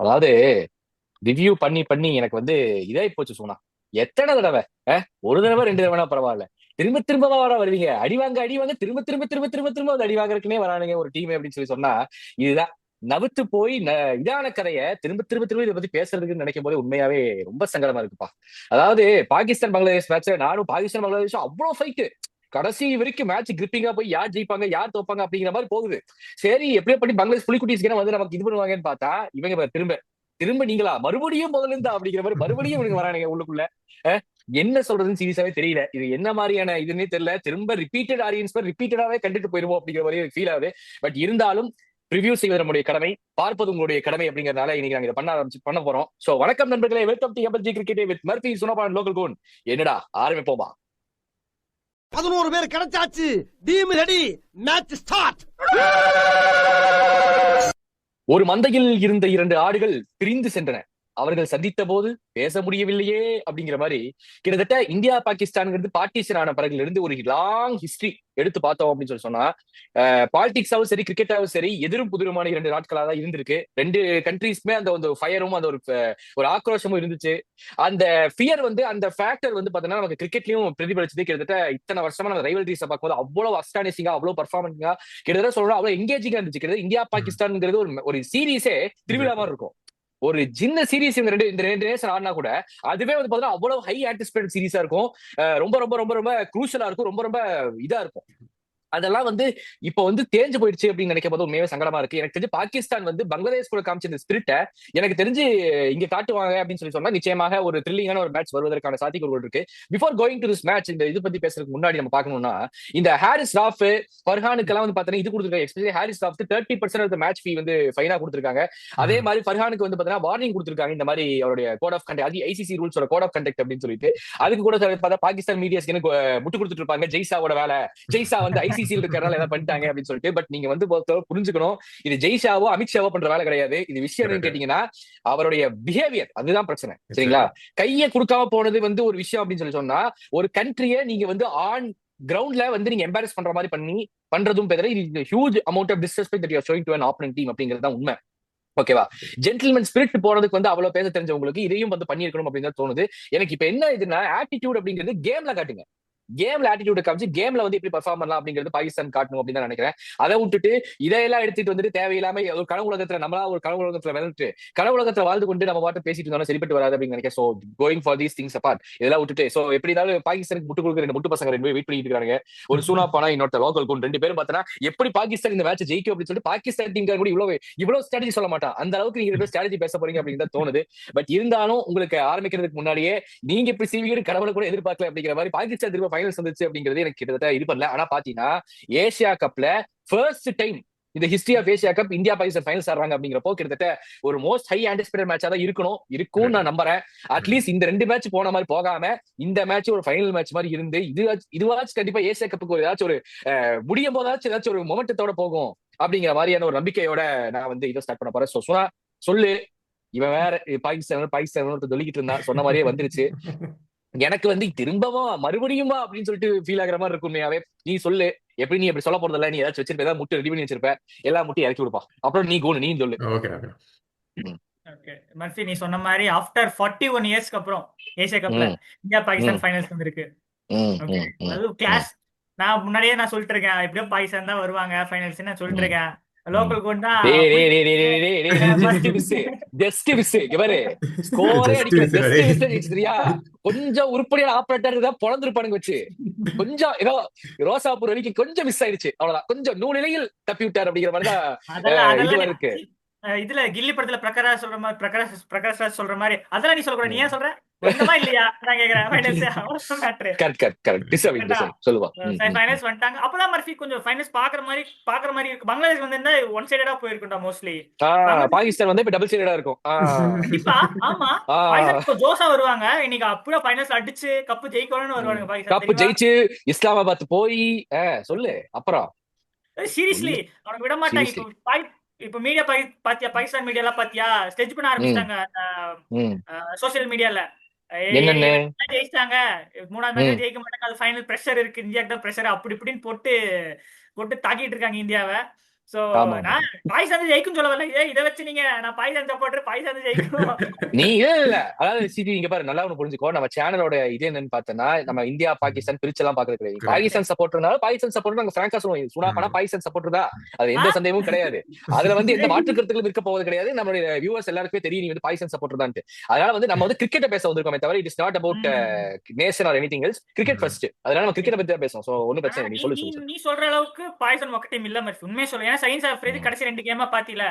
அதாவது ரிவ்யூ பண்ணி பண்ணி எனக்கு வந்து இதாயி போச்சு சொன்னா. எத்தனை தடவை? ஒரு தடவை ரெண்டு தடவைனா பரவாயில்ல. திரும்ப திரும்ப வர வருவீங்க, அடிவாங்க அடிவாங்க, திரும்ப திரும்ப திரும்ப திரும்ப திரும்ப அது அடிவாங்கறதுக்குனே வரானுங்க ஒரு டீம் அப்படின்னு சொல்லி சொன்னா இதுதான். நவுத்து போய் இதான கதைய திரும்ப திரும்ப திரும்ப இதை பத்தி பேசுறதுக்கு நினைக்கும் போது உண்மையாவே ரொம்ப சங்கடமா இருக்குப்பா. அதாவது பாகிஸ்தான் பங்களாதேஷ் மேட்ச், நானும் பாகிஸ்தான் பங்களாதேஷும் அவ்வளவு ஃபைட். கடைசி வரைக்கும் மேட்ச் கிரிப்பிங்கா போய் யார் ஜெயிப்பாங்க யார் தோப்பாங்க அப்படிங்கிற மாதிரி போகுது. சரி எப்படியோ பண்ணி பங்களாதேஷ் புலிக்குட்டிஸ்க்கு வந்து நமக்கு இது பண்ணுவாங்கன்னு பார்த்தா இவங்க திரும்ப திரும்ப நீங்களா மறுபடியும் முதல்ல இருந்தா அப்படிங்கிற மாதிரி மறுபடியும் இவங்க வரானுங்க உள்ளுக்குள்ள. என்ன சொல்றதுன்னு சீரியஸாவே தெரியல. இது என்ன மாதிரியான இதுன்னே தெரியல. திரும்ப ரிப்பீட்டட் ஆடியன்ஸ் ரிப்பீட்டடாவே கண்டுட்டு போயிருவோம் அப்படிங்கிற மாதிரி ஃபீல் ஆகுது. பட் இருந்தாலும் ரிவ்யூ செய்வது நம்முடைய கடமை, பார்ப்பது உங்களுடைய கடமை அப்படிங்கறதுனால இன்னைக்கு நாங்க இதை பண்ண போறோம். சோ வணக்கம் நண்பர்களே, welcome to MLG cricket with Murphy சுனபான் லோக்கல் கோன். என்னடா ஆரம்பிப்போமா? 11 பேர் கிடைச்சாச்சு. Team ready. Match start. ஒரு மந்தையில் இருந்த இரண்டு ஆடுகள் பிரிந்து சென்றன. அவர்கள் சந்தித்த போது பேச முடியவில்லையே அப்படிங்கிற மாதிரி கிட்டத்தட்ட இந்தியா பாகிஸ்தான்ங்கிறது பார்ட்டிஷன் ஆன பிறகுல இருந்து ஒரு லாங் ஹிஸ்டரி எடுத்து பார்த்தோம் அப்படின்னு சொல்லி சொன்னா பாலிடிக்ஸாவும் சரி கிரிக்கெட்டாவும் சரி எதிரும் புதிருமான இரண்டு நாட்களா தான் இருந்திருக்கு. ரெண்டு கண்ட்ரீஸ்மே அந்த ஒரு ஃபயரும் அந்த ஒரு ஆக்ரோஷமும் இருந்துச்சு. அந்த ஃபியர் வந்து அந்த ஃபேக்டர் வந்து பாத்தீங்கன்னா நமக்கு கிரிக்கெட்லயும் பிரதிபலிச்சது. கிட்டத்தட்ட இத்தனை வருஷமா நம்ம ரைவல்ரிஸை பார்க்கும்போது அவ்வளவு அஸ்டானிஷிங்கா அவ்வளவு பர்ஃபார்மன்ஸா கிட்டத்தட்ட சொல்லணும் அவ்வளவு எங்கேஜிங்கா இருந்துச்சு. கிட்டத்தட்ட இந்தியா பாகிஸ்தான்ங்கிறது ஒரு சீரீஸே திருவிழா மாதிரி இருக்கும். ஒரு சின்ன சீரீஸ் இந்த ரெண்டு நேஷன் ஆடினா கூட அதுவே வந்து பாத்தீங்கன்னா அவ்வளவு ஹை ஆன்டிசிபேட் சீரீஸா இருக்கும். ரொம்ப ரொம்ப ரொம்ப ரொம்ப குரூஷலா இருக்கும். ரொம்ப ரொம்ப இதா இருக்கும். அதெல்லாம் வந்து இப்ப வந்து தேஞ்சு போயிடுச்சு அப்படின்னு நினைக்கும் போது உண்மையாவே சங்கடமா இருக்கு. எனக்கு தெரிஞ்சு பாகிஸ்தான் வந்து பங்களாதேஷ் கூட காமிச்ச இந்த ஸ்பிரிட்ட எனக்கு தெரிஞ்சு இங்க காட்டுவாங்க அப்படின்னு சொல்லி சொன்னா நிச்சயமாக ஒரு த்ரில்லிங்கான ஒரு மேட்ச் வருவதற்கான சாத்தியக்கூறுகள் இருக்கு. Before going to this match இந்த இது பத்தி பேசுறதுக்கு முன்னாடி நம்ம பார்க்கணும்னா இந்த ஹாரிஸ் ராஃப் ஃபர்ஹானுக்கு எல்லாம் வந்து பாத்தீங்கன்னா இது கொடுத்துருக்காங்க. Especially Haris Rauf 30% of match fee வந்து ஃபைனா கொடுத்துருக்காங்க. அதே மாதிரி ஃபர்ஹானுக்கு வந்து பாத்தீங்கன்னா வார்னிங் கொடுத்துருக்காங்க. இந்த மாதிரி அவருடைய கோட் ஆஃப் கண்டக்ட், அது ஐசிசி ரூல்ஸோட கோட் ஆஃப் கண்டக்ட் அப்படின்னு சொல்லிட்டு அதுக்கு கூட பார்த்தா பாகிஸ்தான் மீடியாஸ்க்கு முட்டு கொடுத்துட்டு இருப்பாங்க. ஜெய்சாவோட வேலை, ஜெய்சா வந்து ஐசிசியில் இருக்கிறனால ஏதாவது பண்ணிட்டாங்க அப்படின்னு சொல்லிட்டு. பட் நீங்க வந்து புரிஞ்சுக்கணும், இது ஜெய்ஷாவோ அமித்ஷாவோ பண்ற வேலை கிடையாது. இது விஷயம் என்னன்னு கேட்டீங்கன்னா அவருடைய பிஹேவியர் அதுதான் பிரச்சனை. சரிங்களா? கையை கொடுக்காம போனது வந்து ஒரு விஷயம் அப்படின்னு சொல்லி சொன்னா ஒரு கண்ட்ரியை நீங்க வந்து ஆன் கிரவுண்ட்ல வந்து நீங்க எம்பாரஸ் பண்ற மாதிரி பண்றதும் பெரிய huge amount of disrespect that you are showing to an opponent team அப்படிங்கிறது தான் உண்மை. ஓகேவா? ஜென்டில்மேன் ஸ்பிரிட் போறதுக்கு வந்து அவ்வளவு பேச தெரிஞ்சவங்களுக்கு இதையும் வந்து பண்ணிருக்கணும் அப்படின்னு தோணுது. எனக்கு இப்ப என்ன இதுன்னா ஆட்டிடியூட் அப்படிங்கிறது கேம்ல காட்டுங்க. கேம்ல ஆட்டிடியூட் காமிச்சு கேம்ல வந்து எப்படி பெர்ஃபார்ம் பண்ணலாம் அப்படிங்கிறது பாகிஸ்தான் காட்டணும் அப்படின்னு தான் நினைக்கிறேன். அதை விட்டுட்டு இதையெல்லாம் எடுத்துட்டு வந்துட்டு தேவையில்லாம ஒரு கனவு உலகத்துல நம்மளா ஒரு கனவு உலகத்துல விளையாட்டு கனவு உலகத்துல வாழ்ந்து கொண்டு நம்ம பாட்டு பேசிட்டு இருந்தாலும் சரிப்பட்டு வராது அப்படின்னு நினைக்கிறேன். So going for these things apart இதெல்லாம் விட்டுட்டு சோ எப்படி இருந்தாலும் பாகிஸ்தானுக்கு முட்டு கொடுக்குற ரெண்டு முட்டு பசங்க ரெண்டு வெயிட் பண்ணிட்டு இருக்காங்க. ஒரு சூனா பானா இன்னொரு லோக்கல் கோன் ரெண்டு பேரும் பார்த்தனா எப்படி பாகிஸ்தான் இந்த மேட்ச் ஜெயிக்கும் அப்படின்னு சொல்லிட்டு பாகிஸ்தான் டீம் கூட இவ்வளவு ஸ்ட்ராட்டஜி சொல்ல மாட்டான். அந்த அளவுக்கு நீங்க ஸ்ட்ராட்டஜி பேச போறீங்க அப்படின்னு தான் தோணுது. பட் இருந்தாலும் உங்களுக்கு ஆரம்பிக்கிறதுக்கு முன்னாடியே நீங்க இப்படி சிவிகிற கடவுளை கூட எதிர்பார்க்கல அப்படிங்கிற மாதிரி பாகிஸ்தான் திரும்ப ஃபைனல்ஸ் வந்துச்சு அப்படிங்கிறது எனக்கு கிட்டத்தட்ட இது பண்ணல. ஆனா பாத்தீங்கன்னா ஏசியா கப்ல ஃபர்ஸ்ட் டைம் இந்த history of Asia cup India Pakistan finals ஆடுறாங்க அப்படிங்கிறப்போ கிட்டத்தட்ட ஒரு மோஸ்ட் ஹை ஆன்டிசிபேட்டட் மேட்சா தான் இருக்கும் நான் நம்புறேன். அட்லீஸ்ட் இந்த ரெண்டு மேட்ச் போன மாதிரி போகாம இந்த மேட்ச் ஒரு ஃபைனல் மேட்ச் மாதிரி இருந்து இதுவாச்சும் கண்டிப்பா ஏசியா கப்புக்கு ஒரு ஏதாச்சும் ஒரு முடியும் போதாச்சும் ஏதாச்சும் ஒரு மொமெண்டத்தோட போகும் அப்படிங்கிற மாதிரியான ஒரு நம்பிக்கையோட நான் வந்து இதை ஸ்டார்ட் பண்ண போறேன். சொல்லு, இவன் வேற பாகிஸ்தான் சொல்லிக்கிட்டு இருந்தா சொன்ன மாதிரியே வந்துருச்சு. எனக்கு வந்து திரும்பவும் மறுபடியுமா அப்படின்னு சொல்லிட்டு ஃபீல் ஆகுற மாதிரி இருக்கும். உண்மையாவே நீ சொல்லு, எப்படி நீ எப்படி சொல்ல போறதில்ல, நீ ஏதாச்சும் வச்சிருப்ப, ஏதாவது முட்டு ரெடி பண்ணி வச்சிருப்ப, எல்லா முட்டையும் இறக்கி விடுப்பா. அப்புறம் நீ சொல்லு. ஓகே ஓகே ம், ஓகே மர்ஃபி, நீ சொன்ன மாதிரி ஆஃப்டர் 41 இயர்ஸ்க்கு அப்புறம் ஏசியா கப்ல ம், இந்தியா பாகிஸ்தான் ம், ஃபைனல்ஸ் வந்திருக்கு. ம், ஓகே, ம், ம், அது ம், கிளாஸ். நான் முன்னாடியே நான் சொல்லிட்டு இருக்கேன், எப்படியோ பாகிஸ்தான் தான் வருவாங்க ஃபைனல்ஸ் நான் சொல்லிட்டு ம், இருக்கேன். ம். லோக்கல் கோட் தான் டேய் அப்படி டேய் டேய் டேய் டேய் டேய் டேய், ஜஸ்ட் மிஸ் இங்க பாரு. ஸ்கோரே ஜஸ்ட் அடிக்கல, மிஸ் ஜஸ்ட் மிஸ் சரியா? கொஞ்சம் உருப்படியான ஆபரேட்டர் தான் பொழந்திருப்பானுங்க வச்சு. கொஞ்சம் ஏதோ ரோசாப்பூர் வரைக்கும் கொஞ்சம் மிஸ் ஆயிடுச்சு, அவ்வளவுதான். கொஞ்சம் நூலிலையில் தப்பி விட்டார் அப்படிங்கிற மாதிரிதான் அதெல்லாம் இது அதெல்லாம் இருக்கு. இதுல கில்லி படத்துல பிரகாஷ் சொல்ற மாதிரி, பிரகாஷ் ராஜ் சொல்ற மாதிரி அதெல்லாம் நீ சொல்லக்கூடாது. நீ ஏன் சொல்ற? வந்தமா இல்லையா நான் கேக்குறேன். ஃபைனல்ஸ் அவ்வளவு மேட்ரு. கரெக்ட் டிசர்விங் சொல்லுவா. ஃபைனல்ஸ் வந்துட்டாங்க. அப்பதான் மர்ஃபி கொஞ்சம் ஃபைனல்ஸ் பாக்குற மாதிரி இருக்கு. பங்களாதேஷ் வந்து ஒன் சைடடா போயிருக்கும்டா மோஸ்ட்லி. பாகிஸ்தான் வந்து இப்ப டபுள் சைடடா இருக்கும். கண்டிப்பா. ஆமா, பாகிஸ்தான் இப்போ ஜோஷா வருவாங்க. இன்னைக்கு அப்படியே ஃபைனல்ஸ் அடிச்சு கப்பு ஜெயிக்கணும்னு வருவாங்க பாகிஸ்தான், கப் தெரியுமா? ஜெயிச்சு இஸ்லாமாபாத் போய் சொல்லு அப்புறம். சீரியஸ்லி அவனுக்கு விட மாட்டாங்க. சீரியஸ்லி. இப்போ மீடியா பாத்தியா, பாகிஸ்தான் மீடியா எல்லாம் பாத்தியா ஸ்டெச் பண்ண ம் ஆரம்பிச்சிட்டாங்க ம் சோசியல் மீடியால. என்னன்னு. ஜெயிச்சிட்டாங்க, மூணாவது மேட்ச் ம் ஜெயிக்க மாட்டாங்க, அது ஃபைனல் பிரஷர் இருக்கு, இந்தியாக்கு தான் பிரஷர், அப்படி இப்படின்னு போட்டு போட்டு தாக்கிட்டு இருக்காங்க இந்தியாவை. சோ ஆமா ஆமா. நான் பாகிஸ்தான் ஜெயிக்கும் சொல்ல வரல. இதை வச்சு நீங்க நான் பாகிஸ்தான் சப்போர்ட்டர் பாகிஸ்தான் ஜெயிக்கும். நீ இல்ல அதாவது சிடி இங்க பாரு, நல்லா ஒண்ணு புரிஞ்சுக்கோ. நம்ம சேனலோட இது என்னன்னு பார்த்தோம்னா, நம்ம இந்தியா பாகிஸ்தான் பிரிச்செல்லாம் பாக்குறது கிடையாது. Correct. பாகிஸ்தான் சப்போர்ட்னால பாகிஸ்தான் சப்போர்ட் நாங்க பிராங்கா சொல்லுவோம். சுனாப்பானா பாகிஸ்தான் சப்போர்ட் தான், அது எந்த ஆ? சந்தேகமும் கிடையாது. அதுல வந்து எந்த மாற்று கருத்துக்களும் இருக்க போவது கிடையாது. நம்மளுடைய வியூவர்ஸ் எல்லாருக்குமே தெரியும் நீ வந்து பாகிஸ்தான் சப்போர்ட் தான். அதனால வந்து நம்ம வந்து கிரிக்கெட்டை பேச வந்திருக்கோமே தவிர it is not about nation or anything else. Cricket first, அதனால நம்ம கிரிக்கெட்டை பத்தி தான் பேசுவோம். சோ ஒன்னும் பிரச்சனை இல்லை. நீ சொல்லு சொல்லு. நீ சொல்ற அளவுக்கு பாய்சன் மொக்க டீம் இல்ல மாதிரி உண்மையை சொல்ல. ஏன்னா சயின்ஸ் ஆஃப் கடைசி 2 கேமா பாத்தீல,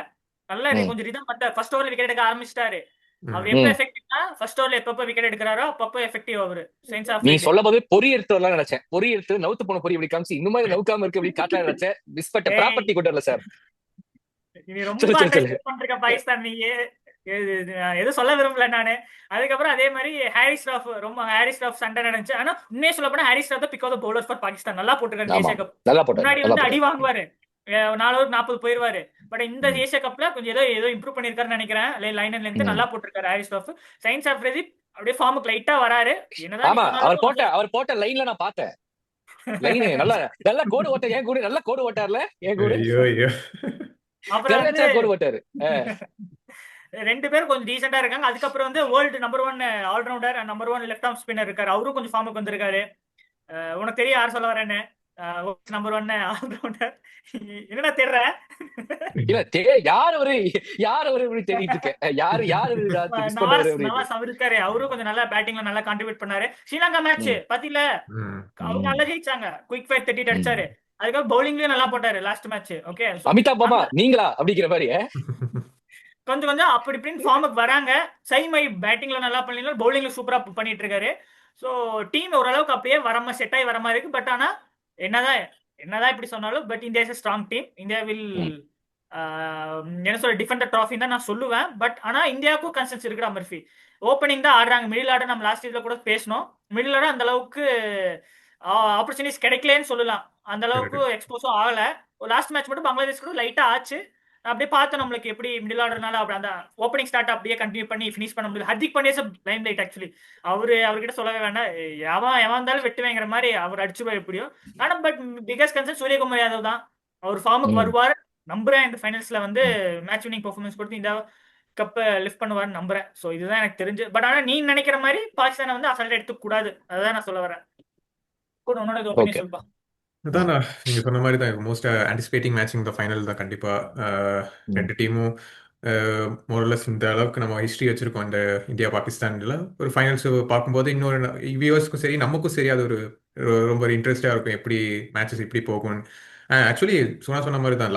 நல்லா கொஞ்சம் ரிதம் பண்ண ஃபர்ஸ்ட் ஓவர்ல விக்கெட் எடுக்க ஆரம்பிச்சிட்டாரு. அவர் எப்ப எஃபெக்டிவ்னா ஃபர்ஸ்ட் ஓவர்ல எப்பப்ப விக்கெட் எடுக்கிறாரோ அப்பப்ப எஃபெக்டிவ் அவரு சயின்ஸ் ஆஃப். நீ சொல்ல போது பொறி எடுத்துலாம் நினைச்சேன். பொறி எடுத்து நவுத்து போன பொறி இப்படி காமிச்சு இன்னும் நவுக்காம இருக்கு அப்படி காட்டலாம் நினைச்சேன். மிஸ் பட்ட ப்ராப்பர்ட்டி கொண்டு சார். நீ ரொம்ப அண்டர்ஸ்டாண்ட் பண்றீங்க பாகிஸ்தான். நீ எதுவும் சொல்ல விரும்பல நானு. அதுக்கப்புறம் அதே மாதிரி ஹாரிஸ் ராஃப் சண்டை நடந்துச்சு. ஆனா உண்மையை சொல்ல போனா ஹாரிஸ் ராஃப் தான் pick of the bowler for Pakistan. நல்லா போட்டுருக்காரு ஏசியா கப். முன்னாடி வந்து அடி வாங்குவாரு, 4 over 40 போயிருவாரு. பட் இந்த ஏசியா கப்ல கொஞ்சம் ஏதோ இம்ப்ரூவ் பண்ணிருக்காருன்னு நினைக்கிறேன். லைன் இருந்து நல்லா போட்டிருக்காரு ஹாரிஸ் ராஃப். சயின்ஸ் ஆஃப் அப்படியே ஃபார்முக்கு லைட்டா வராரு. ஆமா, அவர் போட்ட லைன்ல நான் பார்த்தேன். லைன் நல்லா கோடு ஓட்ட, ஏன் கூட நல்லா கோடு ஓட்டார்ல, ஏன் கூட அப்புறம் கோடு ஓட்டாரு. 2 பேரும் கொஞ்சம் டீசெண்டா இருக்காங்க. அதுக்கப்புறம் வந்து world number 1 allrounder, number 1 left arm spinner இருக்காரு. அவரும் கொஞ்சம் ஃபார்முக்கு வந்திருக்காரு. உனக்கு தெரியும் யார் சொல்ல வரேன்னு? Number 1 allrounder. என்னடா தெரியற? இல்ல யார் அவரு தேடிட்டு இருக்கேன். நவாஸ் அவர் இருக்காரு. அவரும் கொஞ்சம் நல்லா பேட்டிங்ல நல்லா கான்ட்ரிபியூட் பண்ணாரு. ஸ்ரீலங்கா மேட்ச் பாத்தீங்களா, அவங்க நல்லா ஜெயிச்சாங்க. குயிக் ஃபயர் 30 அடிச்சாரு. அதுக்கப்புறம் பவுலிங்லயும் நல்லா போட்டாரு last match. Okay, Amitabh Baba நீங்களா அப்படிங்கிற மாதிரி கொஞ்சம் அப்படி இப்படின்னு ஃபார்முக்கு வராங்க. சைமை பேட்டிங்ல நல்லா பண்ணீங்க, பவுலிங்ல சூப்பரா பண்ணிட்டு இருக்காரு. ஸோ டீம் ஓரளவுக்கு அப்படியே செட் ஆகி வர மாதிரி இருக்கு. பட் ஆனா என்னதான் இப்படி சொன்னாலும் but India is strong team. India will என்ன சொல்ல டிஃபெண்ட் த ட்ராஃபி தான் நான் சொல்லுவேன். பட் ஆனா இந்தியாவுக்கும் கன்சன்ஸ் இருக்குடா மர்ஃபி. ஓப்பனிங் தான் ஆடுறாங்க. மிடில் ஆர்டர் நம்ம லாஸ்ட் இதுல கூட பேசணும். மிடில் ஆர்டர் அந்த அளவுக்கு ஆப்பர்ச்சுனிட்டிஸ் கிடைக்கலன்னு சொல்லலாம். அந்த அளவுக்கு எக்ஸ்போஸும் ஆகல. லாஸ்ட் மேட்ச் மட்டும் பங்களாதேஷ் கூட லைட்டா ஆச்சு. அப்படியே பார்த்தோம் நம்மளுக்கு எப்படி மிடில் ஆர்டர்னால அப்படி அந்த ஓப்பனிங் ஸ்டார்ட் அப்படியே கண்டினியூ பண்ணி ஃபினிஷ் பண்ண முடியல. Hardik Pandya Lime light actually அவர்கிட்ட சொல்லவே வேண்டாம். எவன் இருந்தாலும் வெட்டுவேங்கிற மாதிரி அவர் அடிச்சுருவா எப்படியோ. ஆனா but biggest concern Suryakumar Yadav தான். அவர் ஃபார்முக்கு வருவார் நம்புறேன். இந்த ஃபைனல்ஸ்ல வந்து மேட்ச் வினிங் பெர்ஃபார்மன்ஸ் கொடுத்து இந்த கப்பை லிஃப்ட் பண்ணுவார்னு நம்புறேன். ஸோ இதுதான் எனக்கு தெரிஞ்சு. பட் ஆனா நீ நினைக்கிற மாதிரி பாகிஸ்தானை வந்து அசால்ட்டா எடுத்துக்க கூடாது. அதுதான் நான் சொல்ல வரேன். கூட உன்னோட ஒப்பீனியன் சொல்லுப்பா. அதான் நீங்க சொன்ன மாதிரி தான் மோஸ்ட் ஆன்டிசிபேட்டிங் மேட்சிங் இந்த ஃபைனல் தான் கண்டிப்பா. 2 டீமும் மோரலஸ் இந்த அளவுக்கு நம்ம ஹிஸ்ட்ரி வச்சிருக்கோம் இந்த இந்தியா பாகிஸ்தான்ல. ஒரு ஃபைனல்ஸ் பார்க்கும்போது இன்னொரு வியூவர்ஸ்க்கும் சரி நமக்கும் சரி அது ஒரு ரொம்ப இன்ட்ரெஸ்டா இருக்கும் எப்படி மேட்சஸ் இப்படி போகும். ஆக்சுவலி சொன்ன மாதிரி தான்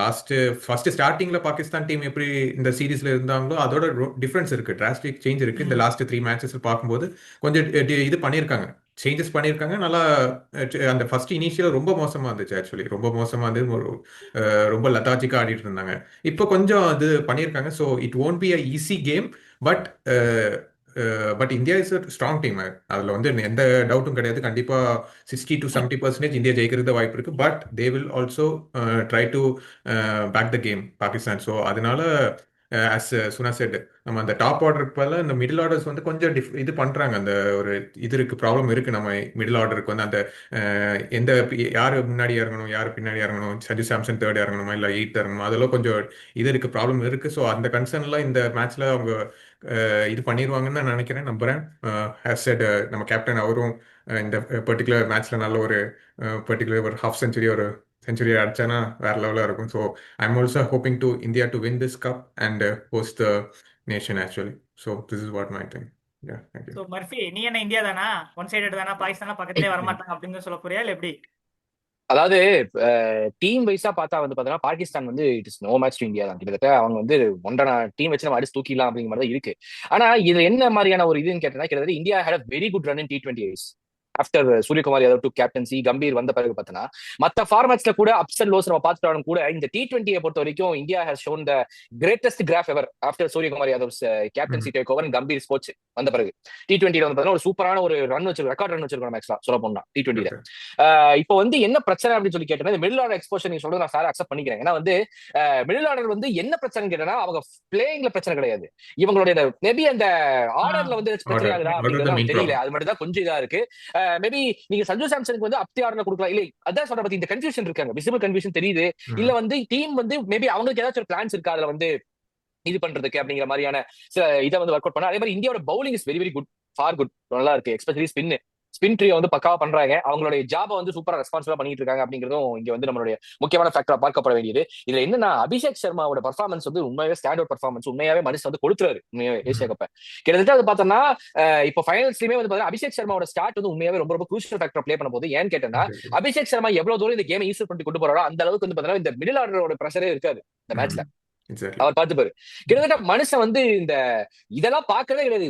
ஃபர்ஸ்ட் ஸ்டார்டிங்ல பாகிஸ்தான் டீம் எப்படி இந்த சீரீஸ்ல இருந்தாங்களோ அதோட டிஃபரன்ஸ் இருக்கு, டிராஸ்டிக் சேஞ்ச் இருக்கு. இந்த லாஸ்ட் 3 மேட்சஸ் பார்க்கும்போது கொஞ்சம் இது பண்ணியிருக்காங்க, சேஞ்சஸ் பண்ணியிருக்காங்க. நல்லா அந்த ஃபர்ஸ்ட் இனிஷியல் ரொம்ப மோசமா இருந்துச்சு. ஆக்சுவலி ரொம்ப மோசமா இருந்து ரொம்ப லதாஜிக்கா ஆடிட்டு இருந்தாங்க. இப்போ கொஞ்சம் இது பண்ணியிருக்காங்க. So it won't be a easy game. But India is a strong team. அதில் வந்து எந்த டவுட்டும் கிடையாது. கண்டிப்பாக 60 to 70% இந்தியா ஜெயிக்கிறது வாய்ப்பு இருக்கு. But they will also try to back the game Pakistan. So அதனால as Suna said, நம்ம அந்த டாப் ஆர்டருக்கு பதிலா இந்த மிடில் ஆர்டர்ஸ் வந்து கொஞ்சம் இது பண்றாங்க. அந்த ஒரு இது இருக்கு, ப்ராப்ளம் இருக்கு. நம்ம மிடில் ஆர்டருக்கு வந்து அந்த எந்த யாரு முன்னாடி இறங்கணும் யாரு பின்னாடி இறங்கணும், சஞ்சு சாம்சன் 3rd இறங்கணுமா இல்லை 8th இறங்கணுமா, அதெல்லாம் கொஞ்சம் இது இருக்கு, ப்ராப்ளம் இருக்கு. ஸோ அந்த கன்சர்ன்லாம் இந்த மேட்ச்ல அவங்க இது பண்ணிடுவாங்கன்னு நான் நினைக்கிறேன், நம்புறேன். ஹேஸ் செட் நம்ம கேப்டன் அவரும் இந்த பர்டிகுலர் மேட்ச்ல நல்ல ஒரு பர்டிகுலர் ஒரு ஹாஃப் செஞ்சுரி ஒரு செஞ்சுரி அடிச்சானா வேற லெவலாக இருக்கும். So I'm also hoping to India to win this cup and host the nation actually. So this is what my thing. So Murphy நீ என்ன இந்தியா தானா ஒன் சைடட் தானா, பாகிஸ்தான் பக்கத்திலே வரமாட்டாங்க அப்படின்னு சொல்ல போறியா இல்லை எப்படி? அதாவது டீம் வைஸா பார்த்தா வந்து பாத்தீங்கன்னா பாகிஸ்தான் வந்து it is no match to India தான். கிட்டத்தட்ட அவங்க வந்து 1 டீம் வச்சு நம்ம அடிச்சு தூக்கிடலாம் அப்படிங்கிற மாதிரி தான் இருக்கு. ஆனா இது என்ன மாதிரியான ஒரு இதுன்னு கேட்டா கிட்டத்தட்ட India had a very good run in T20 after Suryakumar Yadav to captaincy, Gambhir வந்த பிறகு பார்த்தனா மற்ற ஃபார்மேட்ஸ்ல கூட அப்ஸ் அண்ட் லோஸ் நம்ம பார்த்துட்டாலும் கூட இந்த T20 பொறுத்த வரைக்கும் India has shown the greatest graph ever after Suryakumar Yadav captaincy take over Gambhir coach வந்த பிறகு. T20 வந்து பார்த்தீங்கன்னா ஒரு சூப்பரான ஒரு ரன் ரெக்கார்ட் ரன் வச்சிருக்கோம் ஆக்சுவலா சொல்ல போனா T20. இப்போ வந்து என்ன பிரச்சனை அப்படின்னு சொல்லி கேட்டேன்னா இந்த மிடில் ஆர்டர் எக்ஸ்போஷன் நீங்க சொல்றது நான் சார் அக்செப்ட் பண்ணிக்கிறேன். ஏன்னா வந்து மிடில் ஆர்டர் வந்து என்ன பிரச்சனை கேட்டேன்னா அவங்க பிளேயிங்ல பிரச்சனை கிடையாது, இவங்களுடைய மேபி அந்த ஆர்டர்ல வந்து பிரச்சனை ஆகுதா அப்படிங்கிறது தெரியல. அது மட்டும் தான் கொஞ்சம் இதா இருக்கு. மேபி நீங்க சஞ்சு சாம்சனுக்கு வந்து அப்தி ஆர்டர் கொடுக்கலாம். இல்லை அதான் சொல்ற பத்தி இந்த கன்ஃபியூஷன் இருக்காங்க, விசிபிள் கன்ஃபியூஷன் தெரியுது. இல்ல வந்து டீம் வந்து மேபி அவங்களுக்கு ஏதாச்சும் ஒரு பிளான்ஸ் இருக்கா அதுல வந்து இது பண்றதுக்கு அப்படிங்கிற மாதிரியான சில இதை வந்து ஒர்க் அவுட் பண்ணா. அதே மாதிரி இந்தியாவோட bowling is very very good, for good, நல்லா இருக்கு. எஸ்பெஷலி ஸ்பின் ட்ரீ வந்து பக்காவா பண்றாங்க. அவங்களுடைய ஜாபை வந்து சூப்பரா ரெஸ்பான்சிபிளா பண்ணிட்டு இருக்காங்க அப்படிங்கிறதும் இங்க வந்து நம்மளுடைய முக்கியமான ஃபேக்டரா பார்க்கப்பட வேண்டியது. இதுல என்னன்னா அபிஷேக் சர்மாவோட பர்ஃபார்மன்ஸ் வந்து உண்மையாவே ஸ்டாண்ட் அவுட் பர்ஃபார்மன்ஸ், உண்மையாவே மனுஷன் வந்து கொடுத்துறாரு உண்மையாவே ஏசியா கப்ப. கிட்டத்தட்ட அது பார்த்தோம்னா இப்போ ஃபைனல்ஸ்லயுமே வந்து பாத்தீங்கன்னா அபிஷேக் சர்மாவோட ஸ்டார்ட் வந்து உண்மையாவே ரொம்ப ரொம்ப க்ரூஷியல் ஃபேக்டர் பிளே பண்ண போது. ஏன்னு கேட்டேன்னா அபிஷேக் சர்மா எவ்வளவு தூரம் இந்த கேமை யூஸ் பண்ணி கொண்டு போறாரோ அந்த அளவுக்கு வந்து பாத்தீங்கன்னா இந்த மிடில் ஆர்டரோட பிரஷரே இருக்காது இந்த மேட்ச்ல. அவர் பார்த்துப்பாரு. கிட்டத்தட்ட மனுஷன் வந்து இந்த இதெல்லாம் பார்க்கவே கிடையாது,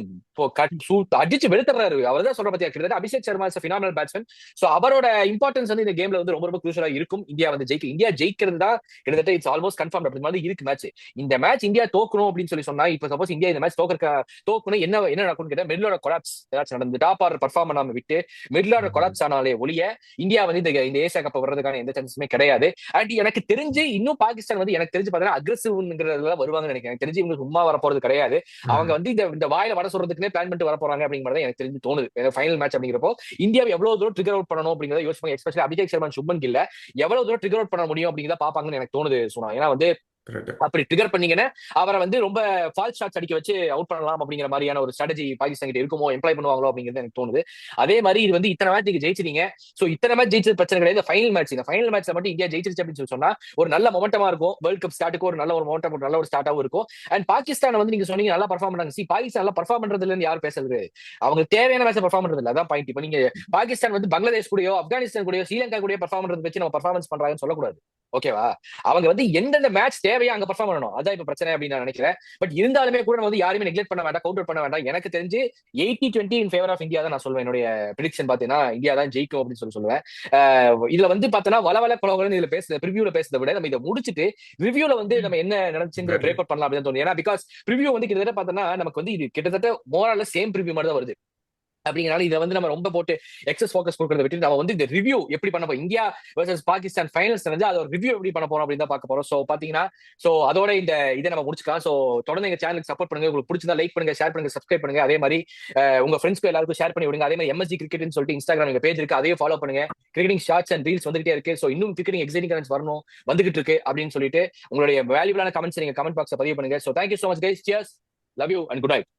அடிச்சு வெளுத்துறாரு. அவர் தான் சொல்ற பத்தியா, கிட்டத்தட்ட Abhishek Sharma is phenomenal batsman. So அவரோட இம்பார்ட்டன்ஸ் வந்து இந்த கேம்ல வந்து ரொம்ப ரொம்ப க்ரூஷியலா இருக்கும். இந்தியா வந்து இந்தியா ஜெயிக்கிறது தான் கிட்டத்தட்ட இட்ஸ் ஆல்மோஸ்ட் கன்ஃபார்ம் அப்படி மாதிரி இருக்கு மேட்ச். இந்த மேட்ச் இந்தியா தோக்கணும் அப்படின்னு சொல்லி சொன்னா, இப்ப சப்போஸ் இந்தியா இந்த மேட்ச் தோக்கணும் என்ன நடக்கும்னு கேட்டா மிடில் ஆர்டர் கொலாப்ஸ் ஏதாச்சும் நடந்து டாப் ஆர்டர் பர்ஃபார்ம் பண்ணாம விட்டு மிடில் ஆர்டர் கொலாப்ஸ் ஆனாலே ஒழிய இந்தியா வந்து இந்த ஏசியா கப் வர்றதுக்கான எந்த சான்ஸுமே கிடையாது. அண்ட் எனக்கு தெரிஞ்சு இன்னும் பாகிஸ்தான் வந்து எனக்கு தெரிஞ்சு பார்த்தீங்கன்னா அக்ரெசிவ்ங்கிறதுல வருவாங்க நினைக்கிறேன். எனக்கு தெரிஞ்சு இவங்க சும்மா வரப்போறது கிடையாது. அவங்க வந்து இந்த வாயில வட சொல்றதுக்குன்னே பிளான் பண்ணிட்டு வர போறாங்க அப்படிங்கிறது எனக்கு தெரிஞ்சு தோணுது. ஃபைனல் மேட்ச் அப்படிங்கிறப்போ இந்தியாவை எவ்வளவு தூரம் ட்ரிகர் அவுட் பண்ணணும் அப்படிங்கிறத யோசிப்பாங்க. எஸ்பெஷலி அபிஷேக் சர்மா, சுப்மன் கில்ல எவ்வளவு தூரம் ட்ரிகர் அவுட் பண்ண முடியும் அப்படிங்கிறத பாப்பாங்கன்னு எனக்கு தோணுது சொன்னா. ஏன்னா வந்து அப்படி ட்ரிகர் பண்ணீங்கன்னா அவரை வந்து ரொம்ப ஃபால்ஸ் ஷாட்ஸ் அடிக்க வச்சு அவுட் பண்ணலாம் அப்படிங்கிற மாதிரியான ஒரு ஸ்ட்ராட்டஜி பாகிஸ்தான் கிட்ட இருக்குமோ, எம்ப்ளாய் பண்ணுவாங்களோ அப்படிங்கிறது எனக்கு தோணுது. அதே மாதிரி இது வந்து இத்தனை மேட்ச் நீங்க ஜெயிச்சிருங்க. சோ இத்தனை மேட்ச் ஜெயிச்சது பிரச்சனை கிடையாது. இந்த ஃபைனல் மேட்ச்ல மட்டும் இந்தியா ஜெயிச்சிருச்சு அப்படின்னு சொல்லி சொன்னா ஒரு நல்ல மொமெண்டமா இருக்கும். வேர்ல்ட் கப் ஸ்டார்ட்டுக்கு ஒரு நல்ல ஒரு மொமெண்டம், நல்ல ஒரு ஸ்டார்ட்டாவும் இருக்கும். அண்ட் பாகிஸ்தான் வந்து நீங்க சொன்னீங்க நல்லா பர்ஃபார்ம் பண்ணாங்க. பாகிஸ்தான் நல்லா பர்ஃபார்ம் பண்றதுல இருந்து யாரும் பேசுறது, அவங்க தேவையான மேட்ச் பர்ஃபார்ம் பண்றது இல்லை. அதான் பாயிண்ட். இப்ப நீங்க பாகிஸ்தான் வந்து பங்களாதேஷ் கூடயோ ஆப்கானிஸ்தான் கூடயோ ஸ்ரீலங்கா கூடயோ பர்ஃபார்ம் பண்றது வச்சு நம்ம பர்ஃபார்மன்ஸ் பண்றாங்கன்னு சொல்லக்கூடாது. ஓகேவா? அவங்க வந்து எந்தெந்த மேட்ச் தேவையோ அங்க பர்ஃபார்ம் பண்ணணும். அதான் இப்ப பிரச்சனை அப்படின்னு நான் நினைக்கிறேன். பட் இருந்தாலுமே கூட வந்து யாருமே நெக்லெக்ட் பண்ண வேண்டாம், கவுண்டர் பண்ண வேண்டாம். எனக்கு தெரிஞ்சு 80-20 இன் ஃபேவர் ஆஃப் இந்தியா தான் நான் சொல்லுவேன். என்னுடைய ப்ரெடிக்ஷன் பாத்தீங்கன்னா இந்தியா தான் ஜெயிக்கும் அப்படின்னு சொல்லுவேன். இதுல வந்து பாத்தீங்கன்னா வளவல குலவலன்னு இதுல ப்ரிவியூல பேசுறதை விட நம்ம இதை முடிச்சுட்டு ரிவ்யூல வந்து நம்ம என்ன நினைச்சுங்கிற பிரேக் அவுட் பண்ணலாம் அப்படின்னு தோணுது. ஏன்னா பிகாஸ் ப்ரிவியூ வந்து கிட்டத்தட்ட பாத்தோம்னா நமக்கு வந்து இது கிட்டத்தட்ட மோரால சேம் ப்ரிவியூ மாதிரி தான் வருது. அப்படிங்கிறனால இதை வந்து நம்ம ரொம்ப போட்டு எக்ஸஸ் ஃபோக்கஸ் கொடுக்கறத விட்டு நம்ம வந்து இந்த ரிவ்யூ எப்படி பண்ண போறோம், இந்தியா வர்சஸ் பாகிஸ்தான் ஃபைனல்ஸ் வந்து அதோட ரிவ்யூ எப்படி பண்ண போறோம் அப்படின்னு தான் பார்க்க போறோம். சோ பாத்தீங்கன்னா அதோட இந்த இதை நம்ம முடிச்சுக்கலாம். சோ தொடர்ந்து எங்க சேனலுக்கு சப்போர்ட் பண்ணுங்க. உங்களுக்கு பிடிச்சதா லைக் பண்ணுங்க, ஷேர் பண்ணுங்க, சப்ஸ்கிரைப் பண்ணுங்க. அதே மாதிரி உங்க ஃப்ரெண்ட்ஸ்க்கு எல்லாருக்கும் ஷேர் பண்ணி விடுங்க. அதே மாதிரி MSG கிரிக்கெட்னு சொல்லிட்டு இன்ஸ்டாகிராம் எங்க பேஜ் இருக்கு, அதையும் ஃபாலோ பண்ணுங்க. கிரிக்கெட்டிங் ஷார்ட்ஸ் அண்ட் ரீல்ஸ் வந்துகிட்டே இருக்கு. சோ இன்னும் கிரிக்கெட்டிங் எக்ஸைட்டிங் கமெண்ட்ஸ் வரணும், வந்துகிட்டு இருக்கு அப்படின்னு சொல்லிட்டு உங்களுடைய வேல்யூபிளான கமெண்ட்ஸ் நீங்க கமெண்ட் பாக்ஸ்ல பதிவு பண்ணுங்க. So thank you so much guys. Cheers, love you and good night.